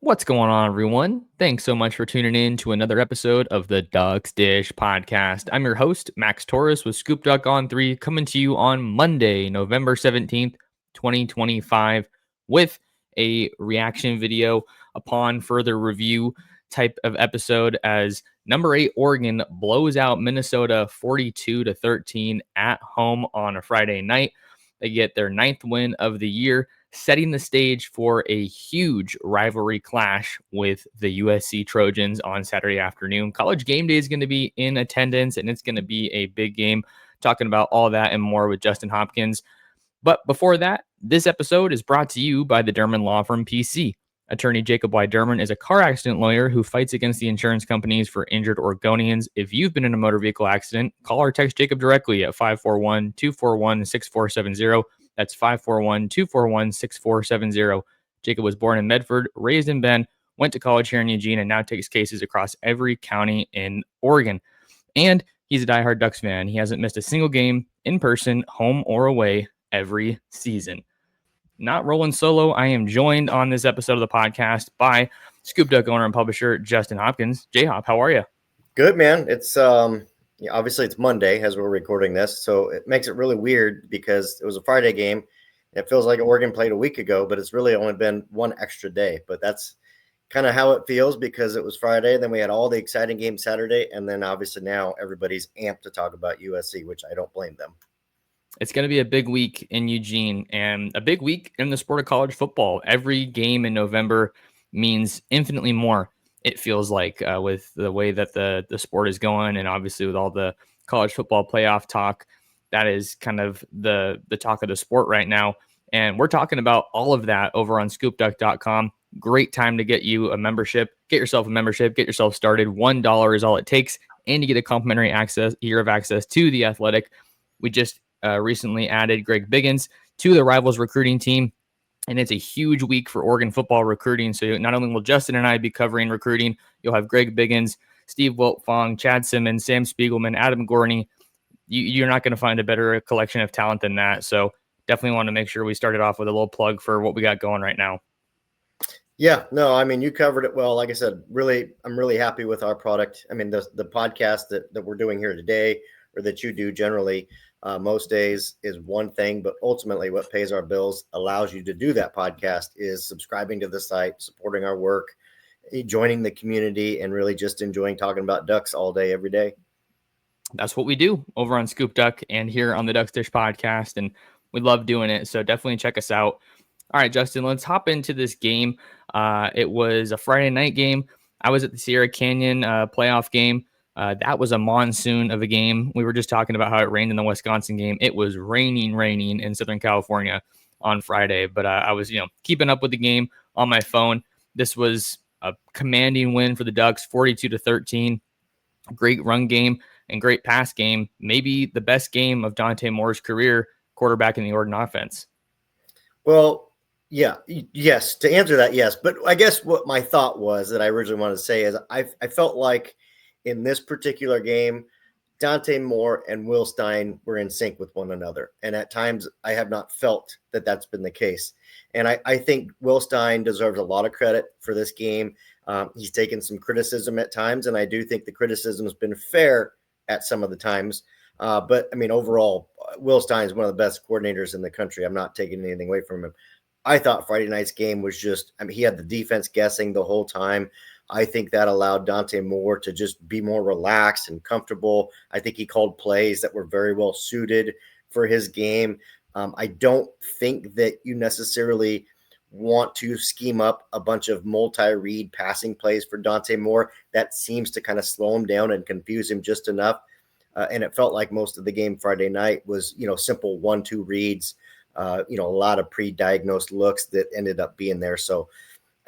What's going on, everyone? Thanks so much for tuning in to another episode of the Ducks Dish podcast. I'm your host, Max Torres with Scoop Duck on 3, coming to you on Monday, November 17th, 2025, with a reaction video upon further review type of episode as number 8 Oregon blows out Minnesota 42-13 at home on a Friday night. They get their 9th win of the year, setting the stage for a huge rivalry clash with the USC Trojans on Saturday afternoon. College game day is going to be in attendance, and it's going to be a big game. Talking about all that and more with Justin Hopkins. But before that, this episode is brought to you by the Derman Law Firm PC. Attorney Jacob Y. Derman is a car accident lawyer who fights against the insurance companies for injured Oregonians. If you've been in a motor vehicle accident, call or text Jacob directly at 541-241-6470. That's 541-241-6470. Jacob was born in Medford, raised in Bend, went to college here in Eugene, and now takes cases across every county in Oregon. And he's a diehard Ducks fan. He hasn't missed a single game in person, home or away, every season. Not rolling solo. I am joined on this episode of the podcast by Scoop Duck owner and publisher Justin Hopkins. J-Hop, how are you? Good, man. It's obviously it's Monday as we're recording this, so it makes it really weird because it was a Friday game. It feels like Oregon played a week ago, but it's really only been one extra day. But that's kind of how it feels because it was Friday. Then we had all the exciting games Saturday, and then obviously now everybody's amped to talk about USC, which I don't blame them. It's going to be a big week in Eugene and a big week in the sport of college football. Every game in November means infinitely more, it feels like, with the way that the sport is going, and obviously with all the college football playoff talk. That is kind of the talk of the sport right now. And we're talking about all of that over on scoopduck.com. Great time to get you a membership. Get yourself a membership. Get yourself started. $1 is all it takes. And you get a complimentary year of access to The Athletic. We just recently added Greg Biggins to the Rivals recruiting team, and it's a huge week for Oregon football recruiting. So not only will Justin and I be covering recruiting, you'll have Greg Biggins, Steve Wiltfong, Chad Simmons, Sam Spiegelman, Adam Gorney. You're not going to find a better collection of talent than that. So definitely want to make sure we started off with a little plug for what we got going right now. Yeah, no, I mean, you covered it well. Like I said, I'm really happy with our product. I mean, the podcast that we're doing here today, or that you do generally, most days is one thing, but ultimately what pays our bills, allows you to do that podcast, is subscribing to the site, supporting our work, joining the community, and really just enjoying talking about Ducks all day, every day. That's what we do over on Scoop Duck and here on the Ducks Dish podcast, and we love doing it. So definitely check us out. All right, Justin, let's hop into this game. It was a Friday night game. I was at the Sierra Canyon playoff game. That was a monsoon of a game. We were just talking about how it rained in the Wisconsin game. It was raining in Southern California on Friday, but I was, keeping up with the game on my phone. This was a commanding win for the Ducks, 42-13. Great run game and great pass game. Maybe the best game of Dante Moore's career, quarterback in the Oregon offense. Well, yeah, yes. To answer that, yes. But I guess what my thought was that I originally wanted to say is I felt like in this particular game, Dante Moore and Will Stein were in sync with one another. And at times I have not felt that that's been the case. And I think Will Stein deserves a lot of credit for this game. He's taken some criticism at times, and I do think the criticism has been fair at some of the times. But I mean, overall, Will Stein is one of the best coordinators in the country. I'm not taking anything away from him. I thought Friday night's game was just, he had the defense guessing the whole time. I think that allowed Dante Moore to just be more relaxed and comfortable. I think he called plays that were very well suited for his game. I don't think that you necessarily want to scheme up a bunch of multi-read passing plays for Dante Moore. That seems to kind of slow him down and confuse him just enough. And it felt like most of the game Friday night was, simple 1-2 reads, a lot of pre-diagnosed looks that ended up being there. So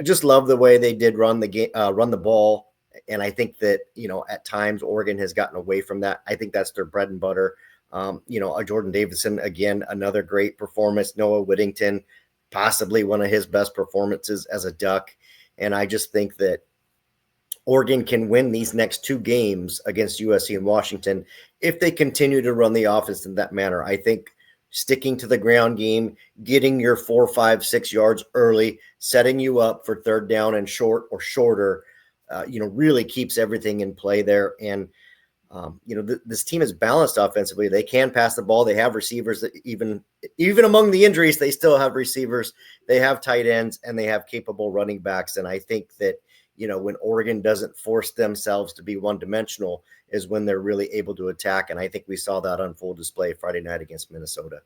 I just love the way they did run the game, run the ball. And I think that, at times Oregon has gotten away from that. I think that's their bread and butter. Jordan Davidson, again, another great performance. Noah Whittington, possibly one of his best performances as a Duck. And I just think that Oregon can win these next two games against USC and Washington if they continue to run the offense in that manner. I think sticking to the ground game, getting your 4, 5, 6 yards early, setting you up for third down and short or shorter, really keeps everything in play there. And this team is balanced offensively. They can pass the ball. They have receivers that even among the injuries, they still have receivers. They have tight ends and they have capable running backs. And I think that, when Oregon doesn't force themselves to be one-dimensional is when they're really able to attack. And I think we saw that on full display Friday night against Minnesota.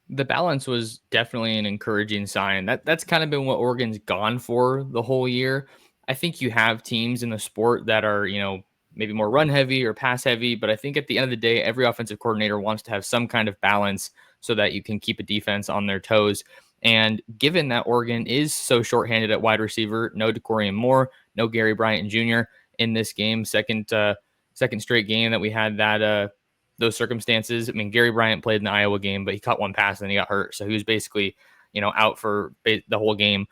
The balance was definitely an encouraging sign. That's kind of been what Oregon's gone for the whole year. I think you have teams in the sport that are, maybe more run heavy or pass heavy, but I think at the end of the day, every offensive coordinator wants to have some kind of balance so that you can keep a defense on their toes. And given that Oregon is so shorthanded at wide receiver, no DeCorian Moore, no Gary Bryant Jr. in this game, second straight game that we had those circumstances. I mean, Gary Bryant played in the Iowa game, but he caught one pass and then he got hurt. So he was basically, out for the whole game.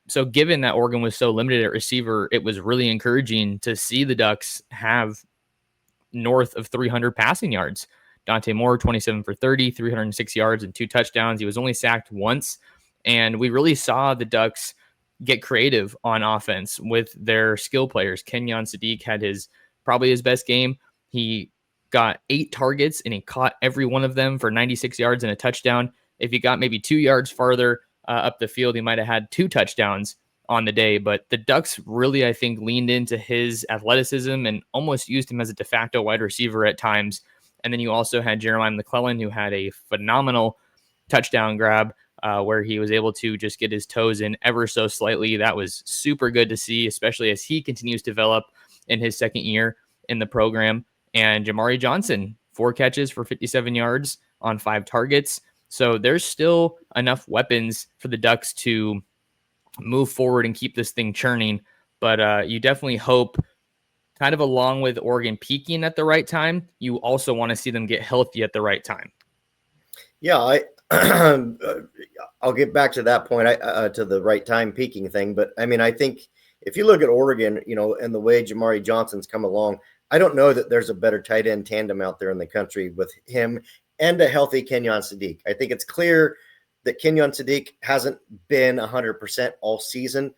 So given that Oregon was so limited at receiver, it was really encouraging to see the Ducks have north of 300 passing yards. Dante Moore, 27 for 30, 306 yards and 2 touchdowns. He was only sacked once. And we really saw the Ducks get creative on offense with their skill players. Kenyon Sadiq had probably his best game. He got 8 targets and he caught every one of them for 96 yards and a touchdown. If he got maybe 2 yards farther up the field, he might have had 2 touchdowns on the day. But the Ducks really, I think, leaned into his athleticism and almost used him as a de facto wide receiver at times. And then you also had Jeremiah McClellan, who had a phenomenal touchdown grab where he was able to just get his toes in ever so slightly. That was super good to see, especially as he continues to develop in his second year in the program. And Jamari Johnson, 4 catches for 57 yards on 5 targets. So there's still enough weapons for the Ducks to move forward and keep this thing churning. But you definitely hope, kind of along with Oregon peaking at the right time, you also want to see them get healthy at the right time. Yeah, I'll get back to that point, to the right time peaking thing. But I mean, I think if you look at Oregon, and the way Jamari Johnson's come along, I don't know that there's a better tight end tandem out there in the country with him and a healthy Kenyon Sadiq. I think it's clear that Kenyon Sadiq hasn't been 100% all season.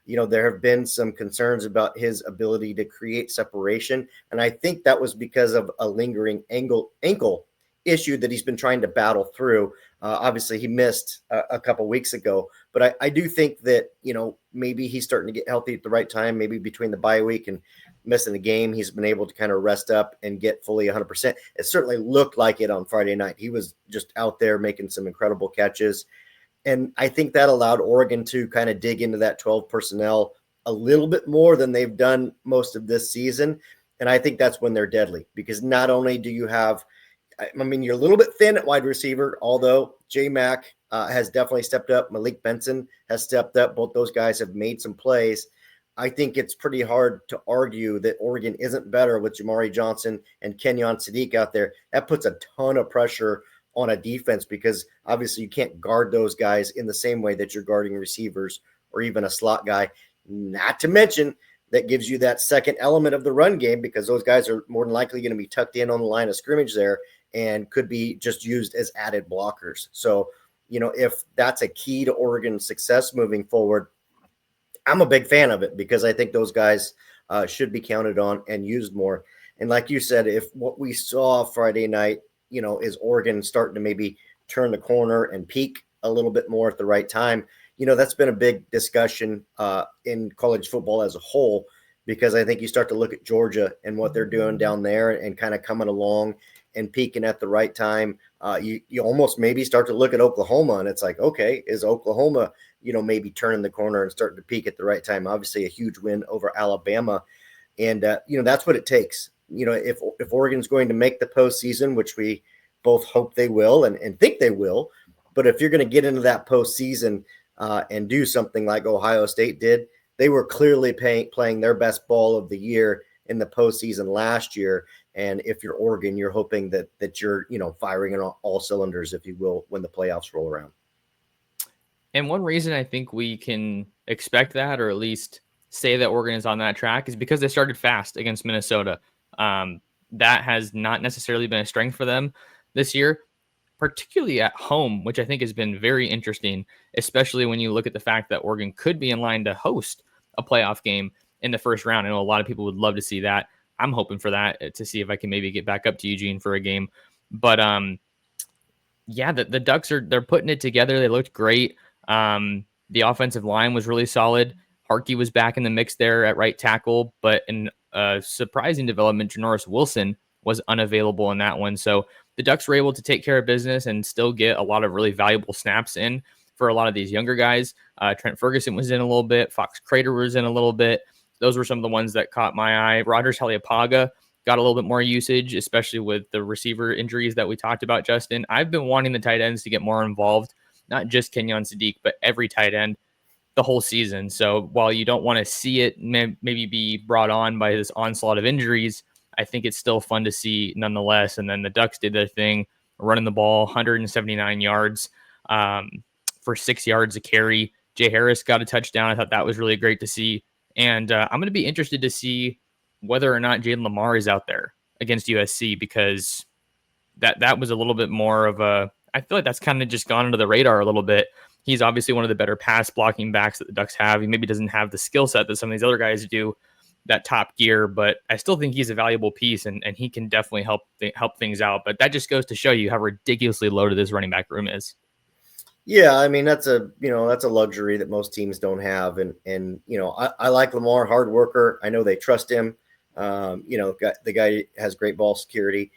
There have been some concerns about his ability to create separation. And I think that was because of a lingering ankle issue that he's been trying to battle through. Obviously, he missed a couple weeks ago. But I do think that, maybe he's starting to get healthy at the right time, maybe between the bye week and missing the game. He's been able to kind of rest up and get fully 100%. It certainly looked like it on Friday night. He was just out there making some incredible catches. And I think that allowed Oregon to kind of dig into that 12 personnel a little bit more than they've done most of this season. And I think that's when they're deadly, because not only do you have, you're a little bit thin at wide receiver, although J-Mac has definitely stepped up. Malik Benson has stepped up. Both those guys have made some plays. I think it's pretty hard to argue that Oregon isn't better with Jamari Johnson and Kenyon Sadiq out there. That puts a ton of pressure on a defense, because obviously you can't guard those guys in the same way that you're guarding receivers or even a slot guy. Not to mention that gives you that second element of the run game, because those guys are more than likely going to be tucked in on the line of scrimmage there and could be just used as added blockers. So, if that's a key to Oregon's success moving forward, I'm a big fan of it, because I think those guys should be counted on and used more. And like you said, if what we saw Friday night, is Oregon starting to maybe turn the corner and peak a little bit more at the right time, that's been a big discussion in college football as a whole, because I think you start to look at Georgia and what they're doing down there and kind of coming along and peaking at the right time. You almost maybe start to look at Oklahoma, and it's like, okay, is Oklahoma, maybe turning the corner and starting to peak at the right time? Obviously a huge win over Alabama. And, that's what it takes. If Oregon's going to make the postseason, which we both hope they will and think they will, but if you're going to get into that postseason and do something like Ohio State did, they were clearly playing their best ball of the year in the postseason last year. And if you're Oregon, you're hoping that you're, firing on all cylinders, if you will, when the playoffs roll around. And one reason I think we can expect that, or at least say that Oregon is on that track, is because they started fast against Minnesota. That has not necessarily been a strength for them this year. particularly at home, which I think has been very interesting, especially when you look at the fact that Oregon could be in line to host a playoff game in the first round. I know a lot of people would love to see that. I'm hoping for that to see if I can maybe get back up to Eugene for a game. But yeah, the Ducks they're putting it together. They looked great. The offensive line was really solid. Harkey was back in the mix there at right tackle, but in a surprising development, Janoris Wilson was unavailable in that one. So the Ducks were able to take care of business and still get a lot of really valuable snaps in for a lot of these younger guys. Trent Ferguson was in a little bit. Fox Crater was in a little bit. Those were some of the ones that caught my eye. Rogers Haliapaga got a little bit more usage, especially with the receiver injuries that we talked about, Justin. I've been wanting the tight ends to get more involved, not just Kenyon Sadiq, but every tight end the whole season. So while you don't want to see it maybe be brought on by this onslaught of injuries, I think it's still fun to see nonetheless. And then the Ducks did their thing, running the ball 179 yards for 6 yards a carry. Jay Harris got a touchdown. I thought that was really great to see. And I'm going to be interested to see whether or not Jalen Lamar is out there against USC, because that was a little bit more of a, I feel like that's kind of just gone under the radar a little bit. He's obviously one of the better pass blocking backs that the Ducks have. He maybe doesn't have the skill set that some of these other guys do, that top gear, but I still think he's a valuable piece, and he can definitely help things out. But that just goes to show you how ridiculously loaded this running back room is. Yeah, I mean, that's a luxury that most teams don't have. And I like Lamar, hard worker. I know they trust him. The guy has great ball security.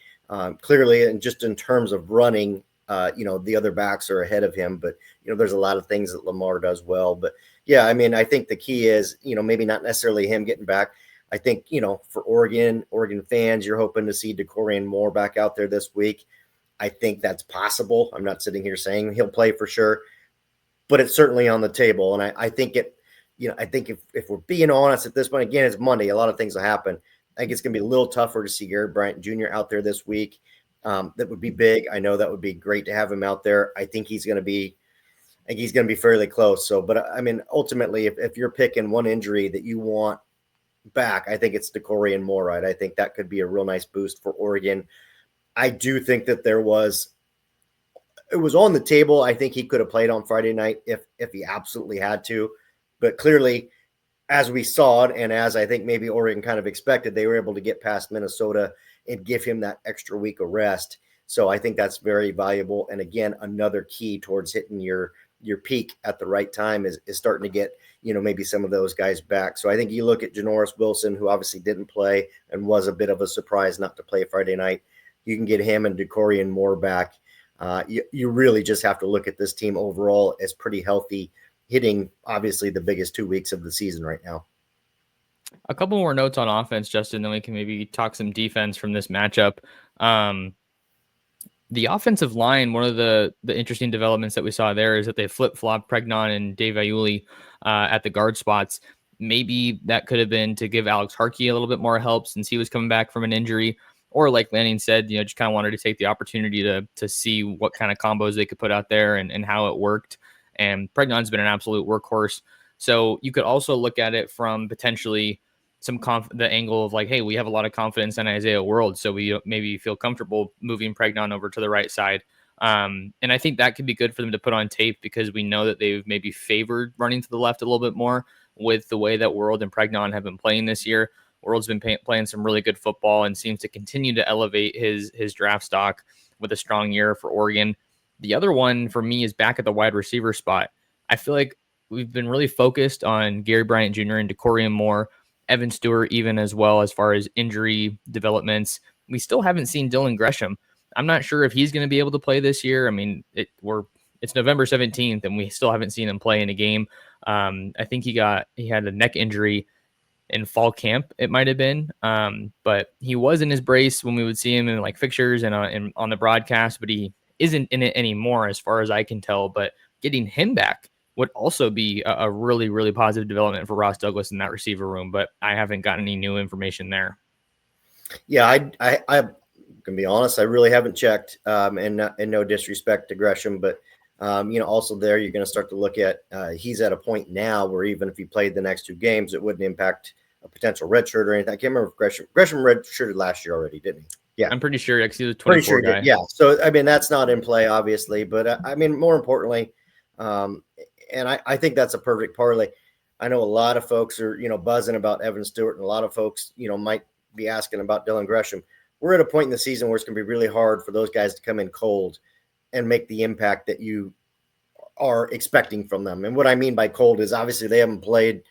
Clearly, and just in terms of running, the other backs are ahead of him, but there's a lot of things that Lamar does well. But yeah, I mean, I think the key is, maybe not necessarily him getting back. I think, for Oregon fans, you're hoping to see DeCorian Moore back out there this week. I think that's possible. I'm not sitting here saying he'll play for sure, but it's certainly on the table. And I think I think if we're being honest at this point, again, it's Monday, a lot of things will happen. I think it's going to be a little tougher to see Garrett Bryant Jr. out there this week. That would be big. I know that would be great to have him out there. I think he's going to be fairly close. So, but I mean, ultimately, if you're picking one injury that you want back, I think it's DeCorian Moore, right? I think that could be a real nice boost for Oregon. I do think that it was on the table. I think he could have played on Friday night if he absolutely had to, but clearly, as we saw it, and as I think maybe Oregon kind of expected, they were able to get past Minnesota and give him that extra week of rest. So I think that's very valuable. And again, another key towards hitting your peak at the right time is starting to get, maybe some of those guys back. So I think you look at Janoris Wilson, who obviously didn't play and was a bit of a surprise not to play Friday night. You can get him and DeCorian Moore back. You really just have to look at this team overall as pretty healthy, hitting obviously the biggest 2 weeks of the season right now. A couple more notes on offense, Justin, then we can maybe talk some defense from this matchup. The offensive line, one of the interesting developments that we saw there is that they flip-flopped Pregnon and Dave Iuli at the guard spots. Maybe that could have been to give Alex Harkey a little bit more help since he was coming back from an injury. Or like Lanning said, just kind of wanted to take the opportunity to see what kind of combos they could put out there and how it worked. And Pregnon's been an absolute workhorse. So you could also look at it from potentially the angle of like, hey, we have a lot of confidence in Isaiah World, so we maybe feel comfortable moving Pregnon over to the right side. And I think that could be good for them to put on tape, because we know that they've maybe favored running to the left a little bit more with the way that World and Pregnon have been playing this year. World's been playing some really good football and seems to continue to elevate his draft stock with a strong year for Oregon. The other one for me is back at the wide receiver spot. I feel like we've been really focused on Gary Bryant Jr. and DeCorian Moore, Evan Stewart even as well, as far as injury developments. We still haven't seen Dylan Gresham. I'm not sure if he's going to be able to play this year. I mean, it's November 17th and we still haven't seen him play in a game. I think he had a neck injury in fall camp, it might have been. But he was in his brace when we would see him in like fixtures and on the broadcast, but he isn't in it anymore as far as I can tell. But getting him back would also be a really, really positive development for Ross Douglas in that receiver room, but I haven't gotten any new information there. Yeah, I'm gonna be honest, I really haven't checked, and no disrespect to Gresham, but also there you're going to start to look at he's at a point now where even if he played the next two games, it wouldn't impact a potential red shirt or anything. I can't remember if Gresham redshirted last year already, didn't he? Yeah. I'm pretty sure he was a Pretty 24 sure he did. guy. Yeah. So, I mean, that's not in play, obviously. But, I mean, more importantly, and I think that's a perfect parlay. I know a lot of folks are, buzzing about Evan Stewart, and a lot of folks, might be asking about Dylan Gresham. We're at a point in the season where it's going to be really hard for those guys to come in cold and make the impact that you are expecting from them. And what I mean by cold is obviously they haven't played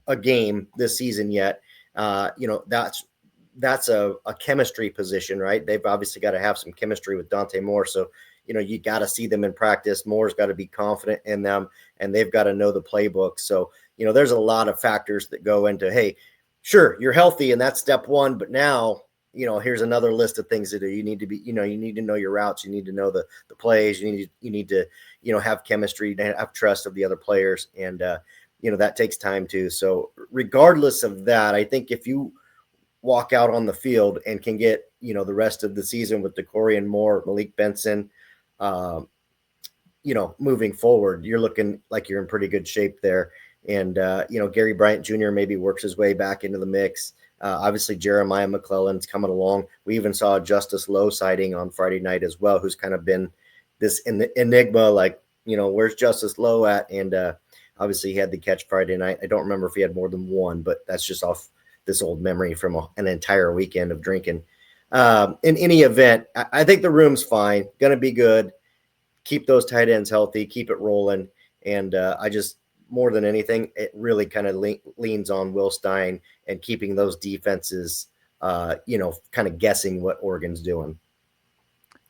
a game this season yet. That's a chemistry position, right? They've obviously got to have some chemistry with Dante Moore. So, you got to see them in practice. Moore's got to be confident in them, and they've got to know the playbook. So, there's a lot of factors that go into, hey, sure, you're healthy, and that's step one, but now, here's another list of things to do. You need to be, you need to know your routes. You need to know the plays. You need to, have chemistry, have trust of the other players. And, that takes time too. So regardless of that, I think if you walk out on the field and can get, the rest of the season with DeCorian Moore, Malik Benson, moving forward, you're looking like you're in pretty good shape there. And, Gary Bryant Jr. maybe works his way back into the mix. Obviously, Jeremiah McClellan's coming along. We even saw Justice Lowe sighting on Friday night as well, who's kind of been this enigma, like, where's Justice Lowe at? And obviously, he had the catch Friday night. I don't remember if he had more than one, but that's just off this old memory from an entire weekend of drinking. In any event, I think the room's fine, going to be good. Keep those tight ends healthy, keep it rolling. And I just, more than anything, it really kind of leans on Will Stein and keeping those defenses, kind of guessing what Oregon's doing.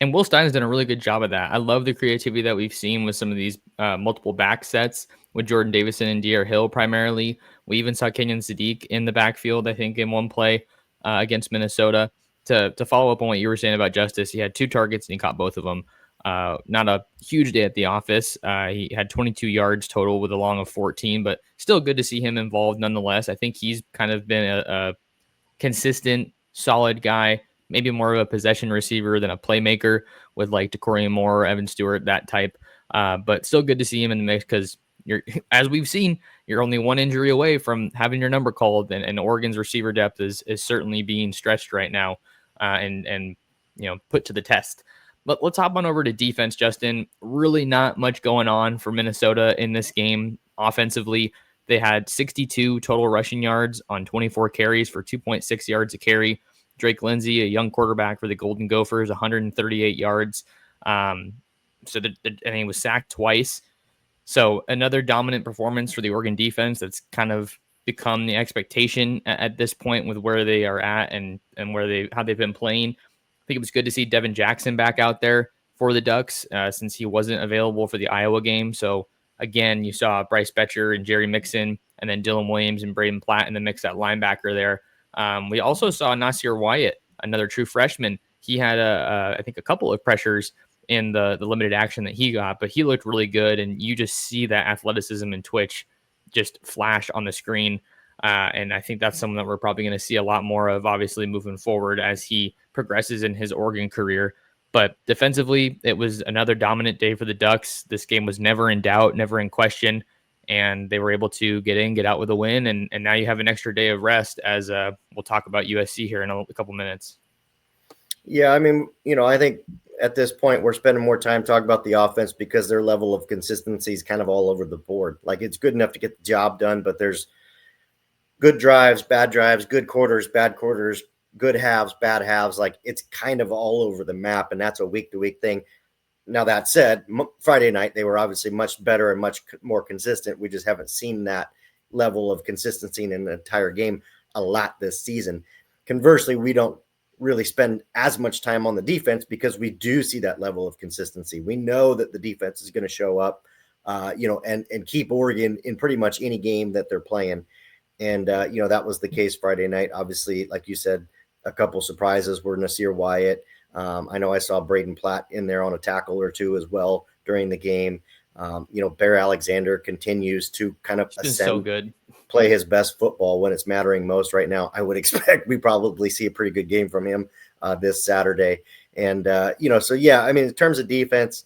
And Will Stein's done a really good job of that. I love the creativity that we've seen with some of these multiple back sets with Jordan Davison and De'Aaron Hill primarily. We even saw Kenyon Sadiq in the backfield, I think, in one play against Minnesota. To follow up on what you were saying about Justice, he had 2 targets and he caught both of them. Not a huge day at the office. He had 22 yards total with a long of 14, but still good to see him involved nonetheless. I think he's kind of been a consistent, solid guy, maybe more of a possession receiver than a playmaker with like DeCorian Moore, Evan Stewart, that type. But still good to see him in the mix because you're, as we've seen, you're only one injury away from having your number called, and Oregon's receiver depth is certainly being stretched right now, and put to the test. But let's hop on over to defense, Justin. Really not much going on for Minnesota in this game offensively. They had 62 total rushing yards on 24 carries for 2.6 yards a carry. Drake Lindsay, a young quarterback for the Golden Gophers, 138 yards. And he was sacked twice. So another dominant performance for the Oregon defense that's kind of become the expectation at this point with where they are at and how they've been playing. I think it was good to see Devin Jackson back out there for the Ducks since he wasn't available for the Iowa game. So again, you saw Bryce Betcher and Jerry Mixon and then Dylan Williams and Braden Platt in the mix at linebacker there. We also saw Nasir Wyatt, another true freshman. He had I think a couple of pressures in the limited action that he got, but he looked really good. And you just see that athleticism and twitch just flash on the screen. And I think that's something that we're probably going to see a lot more of, obviously, moving forward as he progresses in his Oregon career. But defensively, it was another dominant day for the Ducks. This game was never in doubt, never in question, and they were able to get out with a win. And now you have an extra day of rest, as we'll talk about USC here in a couple minutes. Yeah, I mean, I think at this point we're spending more time talking about the offense because their level of consistency is kind of all over the board. Like, it's good enough to get the job done, but there's good drives, bad drives, good quarters, bad quarters, good halves, bad halves. Like, it's kind of all over the map, and that's a week-to-week thing. Now, that said, Friday night, they were obviously much better and much more consistent. We just haven't seen that level of consistency in an entire game a lot this season. Conversely, we don't really spend as much time on the defense because we do see that level of consistency. We know that the defense is going to show up, and keep Oregon in pretty much any game that they're playing. And, that was the case Friday night. Obviously, like you said, a couple surprises were Nasir Wyatt. I know I saw Braden Platt in there on a tackle or two as well during the game. Bear Alexander continues to kind of ascend, so good, play his best football when it's mattering most right now. I would expect we probably see a pretty good game from him this Saturday. And, so yeah, I mean, in terms of defense,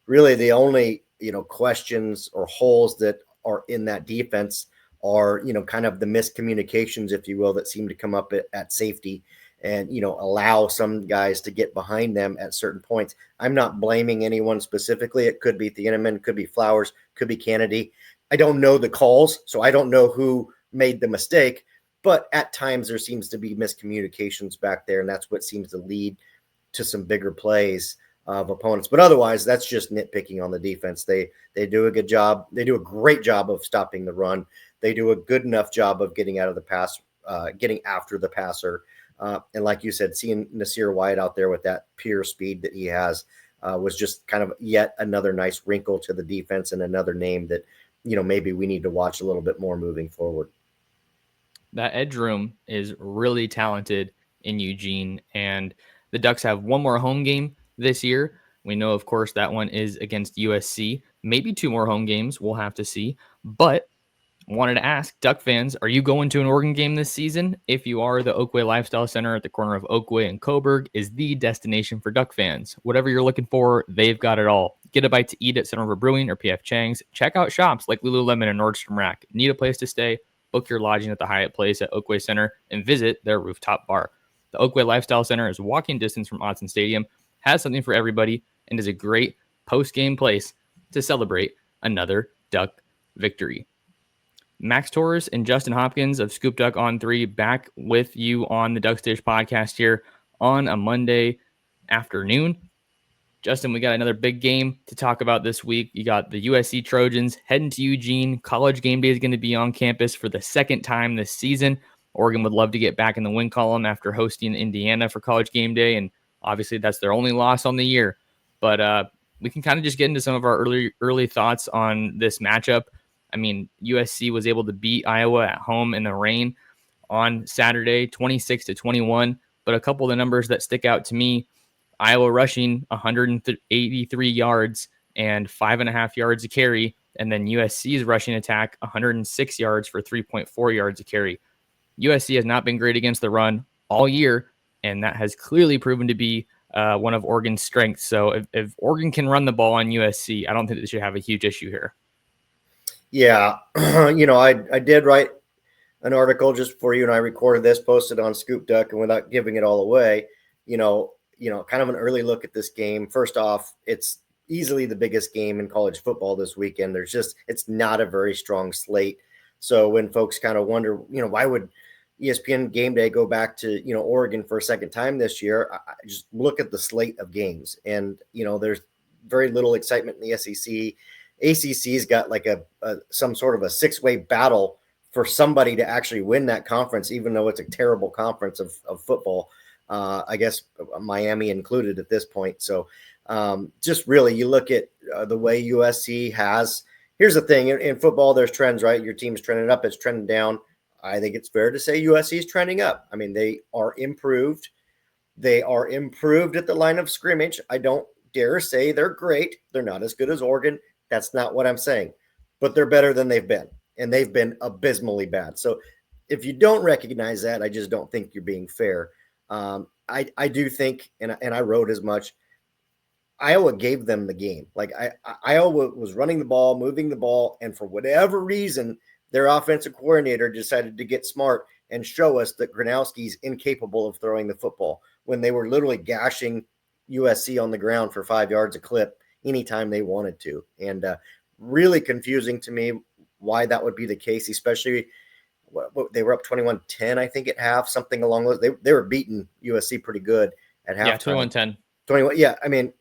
really the only, questions or holes that are in that defense are, kind of the miscommunications, if you will, that seem to come up at safety. and, allow some guys to get behind them at certain points. I'm not blaming anyone specifically. It could be Thieneman, could be Flowers, could be Kennedy. I don't know the calls, so I don't know who made the mistake, but at times there seems to be miscommunications back there, and that's what seems to lead to some bigger plays of opponents. But otherwise, that's just nitpicking on the defense. They do a good job. They do a great job of stopping the run. They do a good enough job of getting out of the pass, getting after the passer. And like you said, seeing Nasir White out there with that pure speed that he has was just kind of yet another nice wrinkle to the defense and another name that, maybe we need to watch a little bit more moving forward. That edge room is really talented in Eugene, and the Ducks have one more home game this year. We know, of course, that one is against USC. Maybe two more home games. We'll have to see. But wanted to ask Duck fans, are you going to an Oregon game this season? If you are, the Oakway Lifestyle Center at the corner of Oakway and Coburg is the destination for Duck fans. Whatever you're looking for, they've got it all. Get a bite to eat at Center River Brewing or PF Chang's. Check out shops like Lululemon and Nordstrom Rack. Need a place to stay? Book your lodging at the Hyatt Place at Oakway Center and visit their rooftop bar. The Oakway Lifestyle Center is walking distance from Autzen Stadium, has something for everybody, and is a great post-game place to celebrate another Duck victory. Max Torres and Justin Hopkins of Scoop Duck on 3 back with you on the Ducks Dish podcast here on a Monday afternoon. Justin, we got another big game to talk about this week. You got the USC Trojans heading to Eugene. College game day is going to be on campus for the second time this season. Oregon would love to get back in the win column after hosting Indiana for college game day, and obviously that's their only loss on the year. But we can kind of just get into some of our early thoughts on this matchup. I mean, USC was able to beat Iowa at home in the rain on Saturday, 26-21. But a couple of the numbers that stick out to me, Iowa rushing 183 yards and 5.5 yards a carry. And then USC's rushing attack, 106 yards for 3.4 yards a carry. USC has not been great against the run all year, and that has clearly proven to be one of Oregon's strengths. So if Oregon can run the ball on USC, I don't think they should have a huge issue here. Yeah, I did write an article just before you and I recorded this, posted on Scoop Duck, and without giving it all away, kind of an early look at this game. First off, it's easily the biggest game in college football this weekend. It's not a very strong slate. So when folks kind of wonder, why would ESPN Game Day go back to, Oregon for a second time this year? I just look at the slate of games, and, there's very little excitement in the SEC. ACC's got like some sort of a 6-way battle for somebody to actually win that conference, even though it's a terrible conference of football. I guess Miami included at this point. So just really, you look at the way USC has. Here's the thing: in football, there's trends, right? Your team's trending up, it's trending down. I think it's fair to say USC is trending up. I mean, they are improved. They are improved at the line of scrimmage. I don't dare say they're great. They're not as good as Oregon. That's not what I'm saying, but they're better than they've been, and they've been abysmally bad. So if you don't recognize that, I just don't think you're being fair. I do think, and I wrote as much, Iowa gave them the game. Like Iowa was running the ball, moving the ball, and for whatever reason, their offensive coordinator decided to get smart and show us that Gronowski's incapable of throwing the football when they were literally gashing USC on the ground for 5 yards a clip anytime they wanted to. And really confusing to me why that would be the case, especially what they were up 21-10, I think, at half, something along those. They were beating USC pretty good at half. Yeah, 21-10. 21. Yeah, I mean,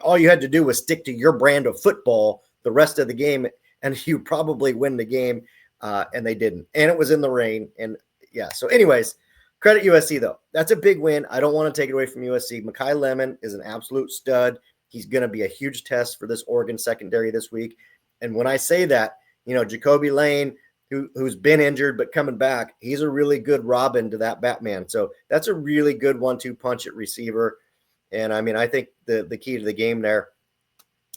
all you had to do was stick to your brand of football the rest of the game, and you probably win the game, and they didn't. And it was in the rain. And, yeah, so anyways, credit USC, though. That's a big win. I don't want to take it away from USC. Mekhi Lemon is an absolute stud. He's going to be a huge test for this Oregon secondary this week. And when I say that, Jacoby Lane, who's been injured but coming back, he's a really good Robin to that Batman. So that's a really good 1-2 punch at receiver. And, I mean, I think the key to the game there,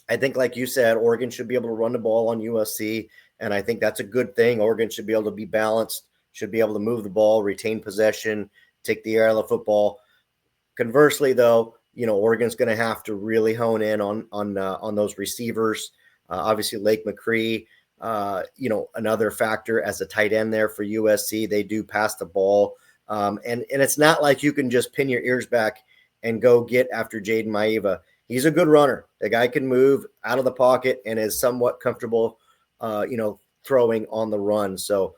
I think, like you said, Oregon should be able to run the ball on USC, and I think that's a good thing. Oregon should be able to be balanced, should be able to move the ball, retain possession, take the air out of the football. Conversely, though, Oregon's going to have to really hone in on those receivers. Obviously, Lake McCree, another factor as a tight end there for USC. They do pass the ball And it's not like you can just pin your ears back and go get after Jaden Maiava. He's a good runner. The guy can move out of the pocket and is somewhat comfortable, throwing on the run. So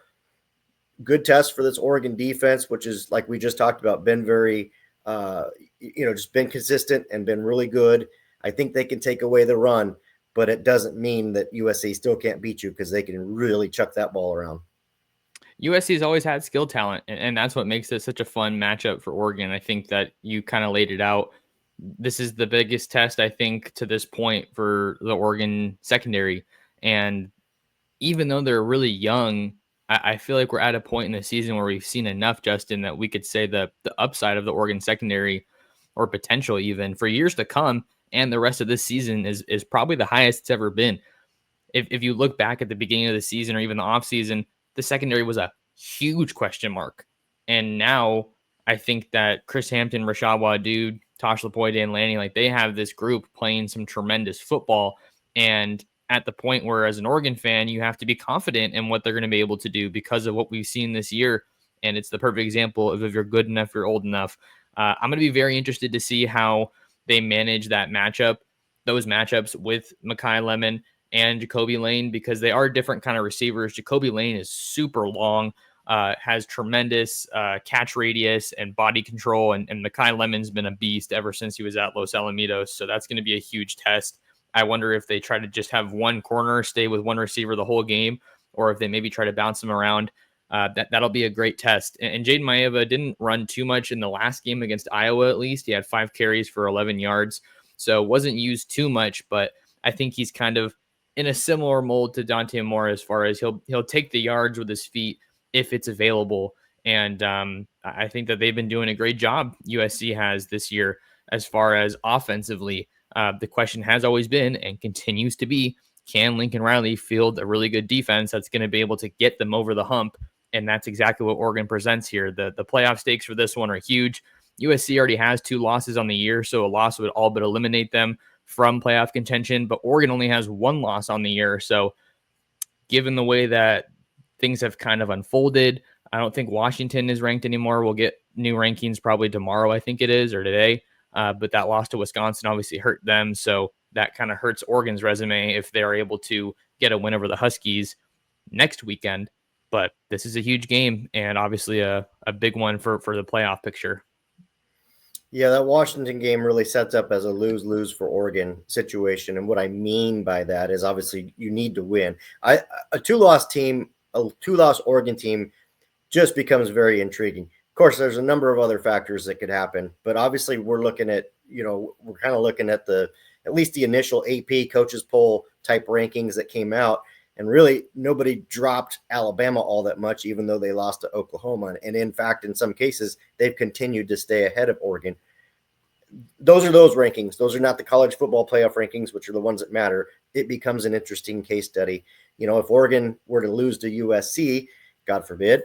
good test for this Oregon defense, which is, like we just talked about, been very, just been consistent and been really good. I think they can take away the run, but it doesn't mean that USC still can't beat you because they can really chuck that ball around. USC's always had skill talent, and that's what makes it such a fun matchup for Oregon. I think that you kind of laid it out. This is the biggest test, I think, to this point for the Oregon secondary. And even though they're really young, I feel like we're at a point in the season where we've seen enough, Justin, that we could say the upside of the Oregon secondary, or potential even for years to come, and the rest of this season is probably the highest it's ever been. If you look back at the beginning of the season or even the offseason, the secondary was a huge question mark. And now I think that Chris Hampton, Rashad Wadood, Tosh Lapoy, Dan Lanning, like they have this group playing some tremendous football. And at the point where, as an Oregon fan, you have to be confident in what they're going to be able to do because of what we've seen this year. And it's the perfect example of if you're good enough, you're old enough. I'm going to be very interested to see how they manage those matchups with Mekhi Lemon and Jacoby Lane, because they are different kind of receivers. Jacoby Lane is super long, has tremendous catch radius and body control, and Mekhi Lemon's been a beast ever since he was at Los Alamitos. So that's going to be a huge test. I wonder if they try to just have one corner stay with one receiver the whole game, or if they maybe try to bounce them around. That'll be a great test. And Jaden Maiava didn't run too much in the last game against Iowa. At least he had 5 carries for 11 yards, so wasn't used too much. But I think he's kind of in a similar mold to Dante Moore as far as he'll take the yards with his feet if it's available. And I think that they've been doing a great job, USC has, this year as far as offensively. The question has always been and continues to be, can Lincoln Riley field a really good defense that's going to be able to get them over the hump? And that's exactly what Oregon presents here. The playoff stakes for this one are huge. USC already has 2 losses on the year, so a loss would all but eliminate them from playoff contention, but Oregon only has 1 loss on the year. So given the way that things have kind of unfolded, I don't think Washington is ranked anymore. We'll get new rankings probably tomorrow, I think it is, or today. But that loss to Wisconsin obviously hurt them. So that kind of hurts Oregon's resume if they're able to get a win over the Huskies next weekend. But this is a huge game and obviously a big one for the playoff picture. Yeah, that Washington game really sets up as a lose-lose for Oregon situation. And what I mean by that is obviously you need to win. A 2-loss Oregon team just becomes very intriguing. Of course, there's a number of other factors that could happen, but obviously we're looking at, we're kind of looking at at least the initial AP coaches poll type rankings that came out. And really, nobody dropped Alabama all that much, even though they lost to Oklahoma. And in fact, in some cases, they've continued to stay ahead of Oregon. Those are those rankings. Those are not the college football playoff rankings, which are the ones that matter. It becomes an interesting case study. If Oregon were to lose to USC, God forbid,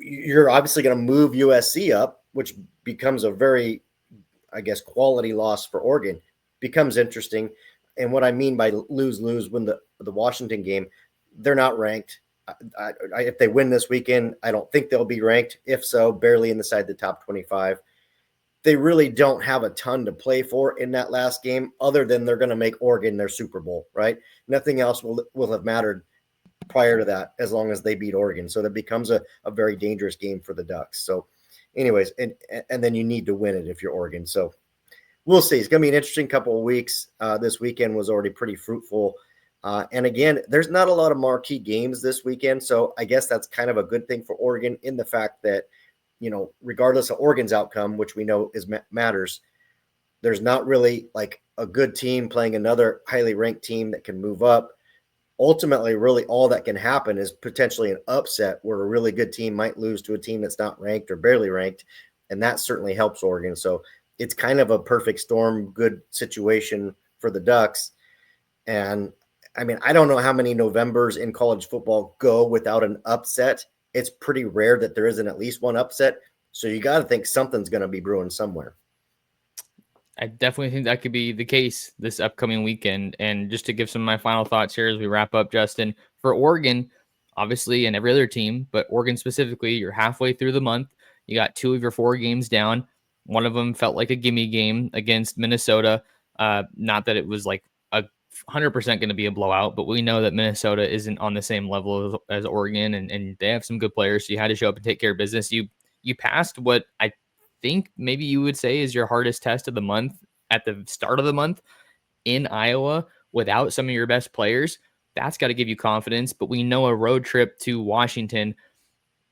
you're obviously going to move USC up, which becomes a very, I guess, quality loss for Oregon. Becomes interesting. And what I mean by lose-lose, when the Washington game, they're not ranked. If they win this weekend, I don't think they'll be ranked. If so, barely inside the top 25. They really don't have a ton to play for in that last game, other than they're going to make Oregon their Super Bowl, right? Nothing else will have mattered prior to that, as long as they beat Oregon. So that becomes a very dangerous game for the Ducks. So anyways, and then you need to win it if you're Oregon. So we'll see. It's going to be an interesting couple of weeks. This weekend was already pretty fruitful. And again, there's not a lot of marquee games this weekend. So I guess that's kind of a good thing for Oregon, in the fact that, regardless of Oregon's outcome, which we know matters, there's not really like a good team playing another highly ranked team that can move up. Ultimately, really all that can happen is potentially an upset where a really good team might lose to a team that's not ranked or barely ranked. And that certainly helps Oregon. So it's kind of a perfect storm, good situation for the Ducks. And I mean, I don't know how many Novembers in college football go without an upset. It's pretty rare that there isn't at least one upset. So you got to think something's going to be brewing somewhere. I definitely think that could be the case this upcoming weekend. And just to give some of my final thoughts here as we wrap up, Justin, for Oregon, obviously, and every other team, but Oregon specifically, you're halfway through the month. You got 2 of your 4 games down. One of them felt like a gimme game against Minnesota. Not that it was like a 100% going to be a blowout, but we know that Minnesota isn't on the same level as Oregon, and they have some good players. So you had to show up and take care of business. You passed what I think maybe you would say is your hardest test of the month at the start of the month in Iowa without some of your best players. That's got to give you confidence. But we know a road trip to Washington,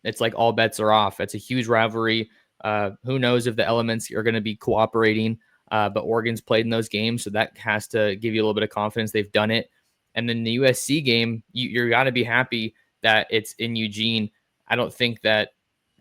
it's like all bets are off. It's a huge rivalry. Who knows if the elements are going to be cooperating? But Oregon's played in those games, so that has to give you a little bit of confidence. They've done it. And then the USC game, you're got to be happy that it's in Eugene. I don't think that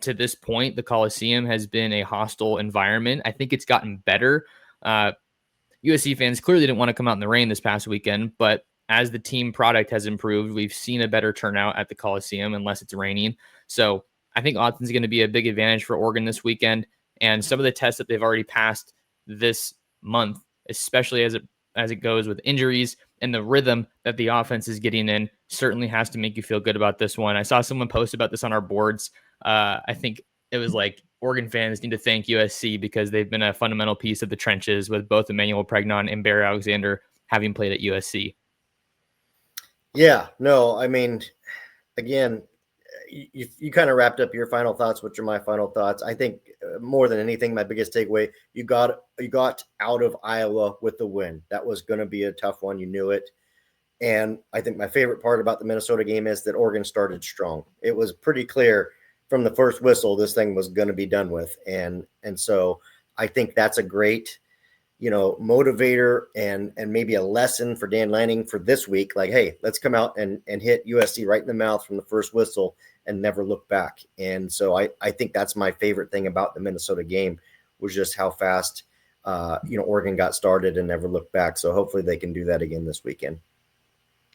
to this point the Coliseum has been a hostile environment. I think it's gotten better. USC fans clearly didn't want to come out in the rain this past weekend, but as the team product has improved, we've seen a better turnout at the Coliseum unless it's raining. So I think Autzen going to be a big advantage for Oregon this weekend. And some of the tests that they've already passed this month, especially as it goes with injuries and the rhythm that the offense is getting in, certainly has to make you feel good about this one. I saw someone post about this on our boards. I think it was like Oregon fans need to thank USC because they've been a fundamental piece of the trenches with both Emmanuel Pregnon and Barry Alexander having played at USC. Yeah, no, I mean, again, you kind of wrapped up your final thoughts, which are my final thoughts. I think more than anything, my biggest takeaway, you got out of Iowa with the win. That was going to be a tough one. You knew it. And I think my favorite part about the Minnesota game is that Oregon started strong. It was pretty clear from the first whistle this thing was going to be done with. And so I think that's a great, motivator and maybe a lesson for Dan Lanning for this week. Like, hey, let's come out and hit USC right in the mouth from the first whistle and never look back. And so I think that's my favorite thing about the Minnesota game was just how fast, Oregon got started and never looked back. So hopefully they can do that again this weekend.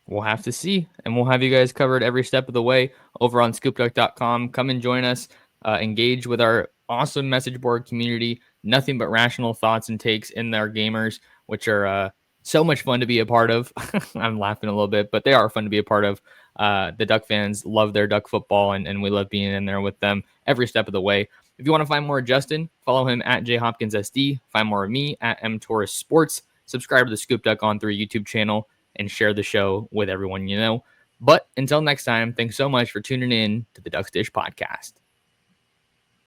We'll have to see, and we'll have you guys covered every step of the way over on scoopduck.com. Come and join us, engage with our awesome message board community. Nothing but rational thoughts and takes in our gamers, which are so much fun to be a part of. I'm laughing a little bit, but they are fun to be a part of. The Duck fans love their Duck football, and we love being in there with them every step of the way. If you want to find more of Justin, follow him at jhopkinssd. Find more of me at mtorressports. Subscribe to the Scoop Duck on 3 YouTube channel and share the show with everyone you know. But until next time, thanks so much for tuning in to the Ducks Dish Podcast.